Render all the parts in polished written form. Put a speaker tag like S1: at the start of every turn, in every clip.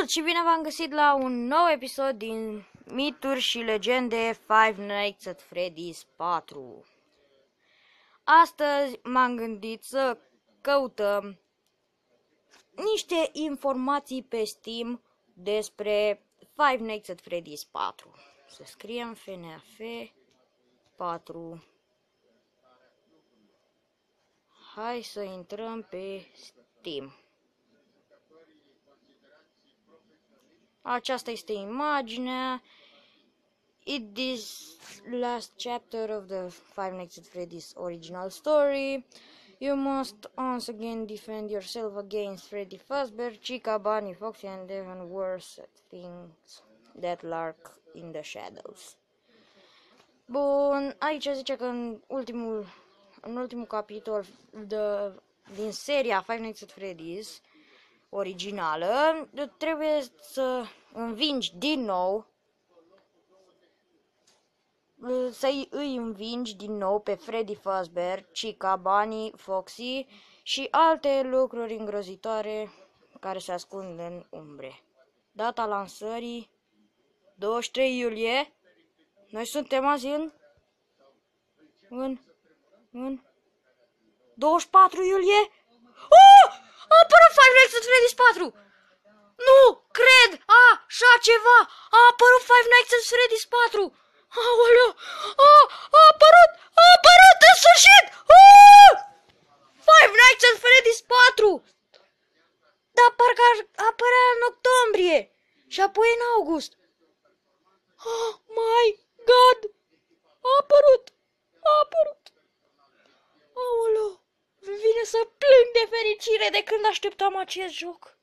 S1: Salut și bine v-am găsit la un nou episod din Mituri și Legende Five Nights at Freddy's 4. Astăzi m-am gândit să căutăm niște informații pe Steam despre Five Nights at Freddy's 4. Să scriem FNAF 4. Hai să intrăm pe Steam. Aceasta este imaginea. It is last chapter of the Five Nights at Freddy's original story. You must once again defend yourself against Freddy Fazbear, Chica, Bunny, Foxy, and even worse things that lurk in the shadows. Bun, aici zice că în ultimul capitol din seria Five Nights at Freddy's originală, trebuie să învingi din nou, îi învingi din nou pe Freddy Fazbear, Chica, Bunny, Foxy și alte lucruri îngrozitoare care se ascund în umbre. Data lansării 23 iulie. Noi suntem azi în 24 iulie. Oh! A apărut Five Nights at Freddy's 4! Nu cred! Așa ceva! A apărut Five Nights at Freddy's 4! Aoleu! A apărut în sfârșit! Five Nights at Freddy's 4! Dar parcă apărea în octombrie și apoi în august. Oh my god! A apărut! Aoleu! Vine să plâng de fericire de când așteptam acest joc.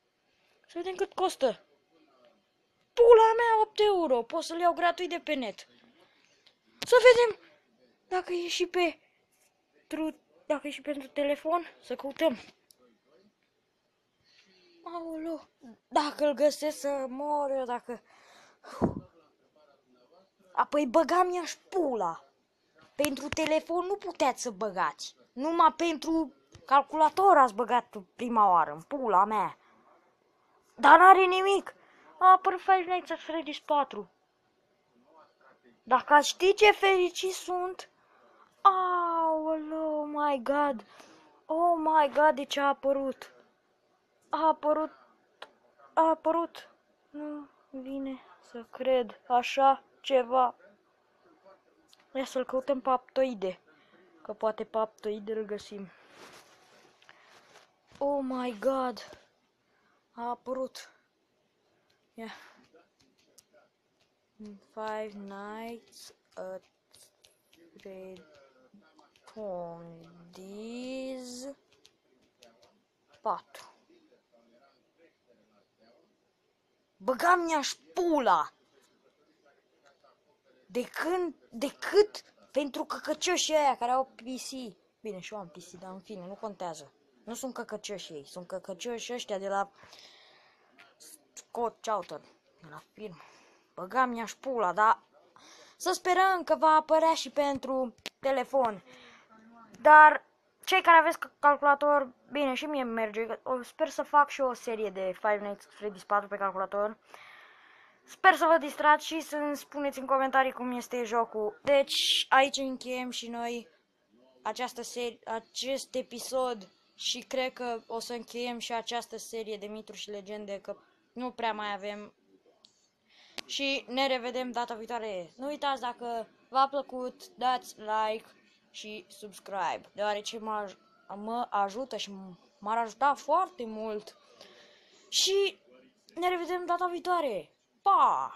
S1: Să vedem cât costă. Pula mea, 8 euro. Pot să-l iau gratuit de pe net. Să vedem dacă e și pentru telefon. Să căutăm. Aoleu. Dacă îl găsesc să mor eu, dacă... Apoi băgam i-aș pula. Pentru telefon nu puteți să băgați. Numai pentru calculator ați băgat prima oară, în pula mea. Dar n-are nimic. A apărut Five Nights at Freddy's 4. Dacă ați ști ce fericit sunt. Aoleu, oh my god. Oh my god, de ce a apărut? A apărut. Nu vine să cred așa ceva. Ia să-l căutăm pe Aptoide. Că poate pe Aptoide îl găsim. Oh my god. A apărut. Ia. Five Nights at Freddy's 4. Băgam mi-aș pula. Decât pentru căcăcioșii ăia care au PC. Bine, și eu am PC, dar în fine, nu contează. Nu sunt căcăcioși ei, sunt căcăcioși ăștia de la Scott Chowton, de la film. Băgam mi-aș pula, dar să sperăm că va apărea și pentru telefon. Dar cei care aveți calculator, bine, și mie merge. Sper să fac și o serie de Five Nights at Freddy's 4 pe calculator. Sper să vă distrați și să-mi spuneți în comentarii cum este jocul. Deci, aici încheiem și noi acest episod și cred că o să încheiem și această serie de mituri și legende, că nu prea mai avem. Și ne revedem data viitoare. Nu uitați, dacă v-a plăcut, dați like și subscribe, deoarece mă ajută și m-ar ajuta foarte mult. Și ne revedem data viitoare. Pa!